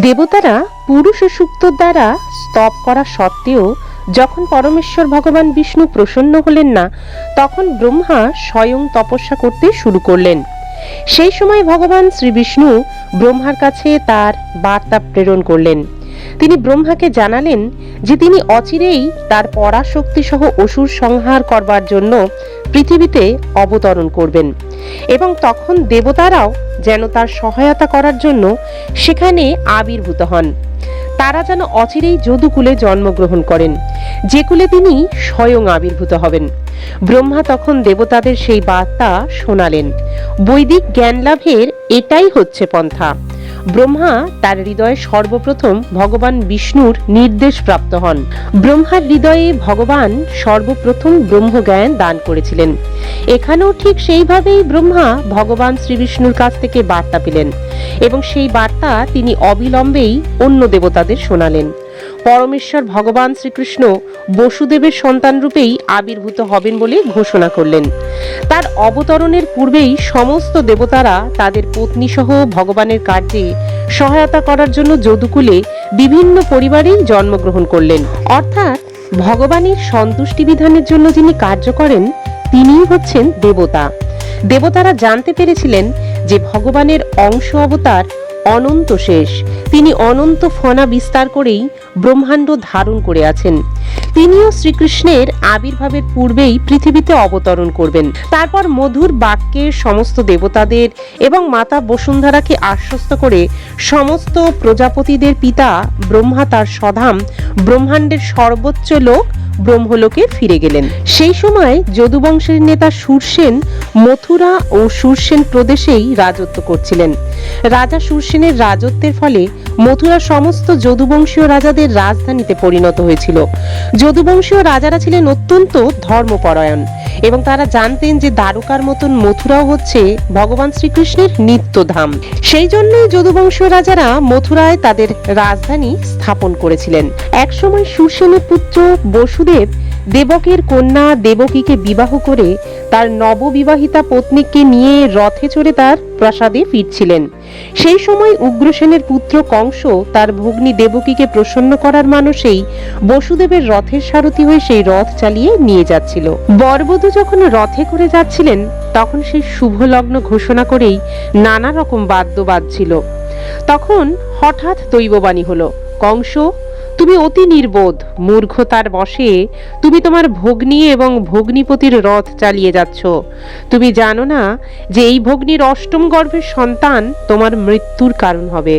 দেবতারা পুরুষ সূক্ত দ্বারা স্তব করা সত্ত্বেও যখন পরমেশ্বর ভগবান বিষ্ণু প্রসন্ন হলেন না, তখন ব্রহ্মা স্বয়ং তপস্যা করতে শুরু করলেন। সেই সময় ভগবান শ্রী বিষ্ণু ব্রহ্মার কাছে তার বার্তা প্রেরণ করলেন। তিনি ব্রহ্মাকে জানালেন যে তিনি অচিরেই তার পরাশক্তি সহ অসুর সংহার করবার জন্য পৃথিবীতে অবতরণ করবেন এবং তখন দেবতারাও যেন তার সহায়তা করার জন্য সেখানে আবির্ভূত হন। তারা যেন অচিরেই যদুকুলে জন্মগ্রহণ করেন, যে কুলে তিনি স্বয়ং আবির্ভূত হবেন। ব্রহ্মা তখন দেবতাদের সেই বার্তা শোনালেন। বৈদিক জ্ঞান লাভের এটাই হচ্ছে পন্থা। ব্রহ্মা তার হৃদয়ে সর্বপ্রথম ভগবান বিষ্ণুর নির্দেশ প্রাপ্ত হন। ব্রহ্মার হৃদয়ে ভগবান সর্বপ্রথম ব্রহ্মজ্ঞান দান করেছিলেন। এখানেও ঠিক সেইভাবেই ব্রহ্মা ভগবান শ্রীবিষ্ণুর কাছ থেকে বার্তা পেলেন এবং সেই বার্তা তিনি অবিলম্বেই অন্য দেবতাদের শোনালেন। পরমেশ্বর ভগবান শ্রীকৃষ্ণ বসুদেবের সন্তান রূপেই আবির্ভূত হবেন বলে ঘোষণা করলেন। তার অবতরণের পূর্বেই সমস্ত দেবতারা তাদের পত্নী সহ ভগবানের কার্যে সহায়তা করার জন্য যদুকুলে বিভিন্ন পরিবারেই জন্মগ্রহণ করলেন। অর্থাৎ ভগবানের সন্তুষ্টি বিধানের জন্য যিনি কার্য করেন তিনিই হচ্ছেন দেবতা। দেবতারা জানতে পেরেছিলেন যে ভগবানের অংশ অবতার অনন্ত শেষ। তিনি অনন্ত ফনা বিস্তার করেই ব্রহ্মাণ্ড ধারণ করে আছেন। তিনিও শ্রীকৃষ্ণের আবির্ভাবের পূর্বেই পৃথিবীতে অবতরণ করবেন। তারপর মধুর বাক্যে সমস্ত দেবতাদের এবং মাতা বসুন্ধরাকে আশ্বস্ত করে সমস্ত প্রজাপতিদের পিতা ব্রহ্মা তার স্বধাম ব্রহ্মাণ্ডের সর্বোচ্চ লোক ব্রহ্মলোকে ফিরে গেলেন। সেই সময় যদুবংশের নেতা সুরসেন মথুরা ও সুরসেন প্রদেশেই রাজত্ব করছিলেন। রাজা সুরসেনের রাজত্বের ফলে মথুরা সমস্ত যদুবংশীয় রাজাদের রাজধানীতে পরিণত হয়েছিল। যদুবংশীয় রাজারা ছিলেন অত্যন্ত ধর্মপরায়ণ এবং তারা জানতেন যে দ্বারকার মতন মথুরাও হচ্ছে ভগবান শ্রীকৃষ্ণের নিত্যধাম। সেই জন্যই যদুবংশীয় রাজারা মথুরায় তাদের রাজধানী স্থাপন করেছিলেন। একসময় সুরসেনের পুত্র বসুদেব দেবকের কন্যা দেবকীকে বিবাহ করে তার নববিবাহিতা পত্নীকে নিয়ে রথে চড়ে তার প্রাসাদে ফিরছিলেন। সেই সময় উগ্রসেনের পুত্র কংস তার ভগ্নী দেবকীকে প্রসন্ন করার মানসেই বসুদেবের রথের সারথি হয়ে সেই রথ চালিয়ে নিয়ে যাচ্ছিল। বরবধূ যখন রথে করে যাচ্ছিলেন তখন সেই শুভ লগ্ন ঘোষণা করেই নানা রকম বাদ্য বাজছিল। তখন হঠাৎ দৈববাণী হলো, কংস, তুমি অতি নির্বোধ, মূর্খতার বশে তুমি তোমার ভগ্নী এবং ভগ্নীপতির রথ চালিয়ে যাচ্ছ। তুমি জানো না যে এই ভগ্নীর অষ্টম গর্ভের সন্তান তোমার মৃত্যুর কারণ হবে।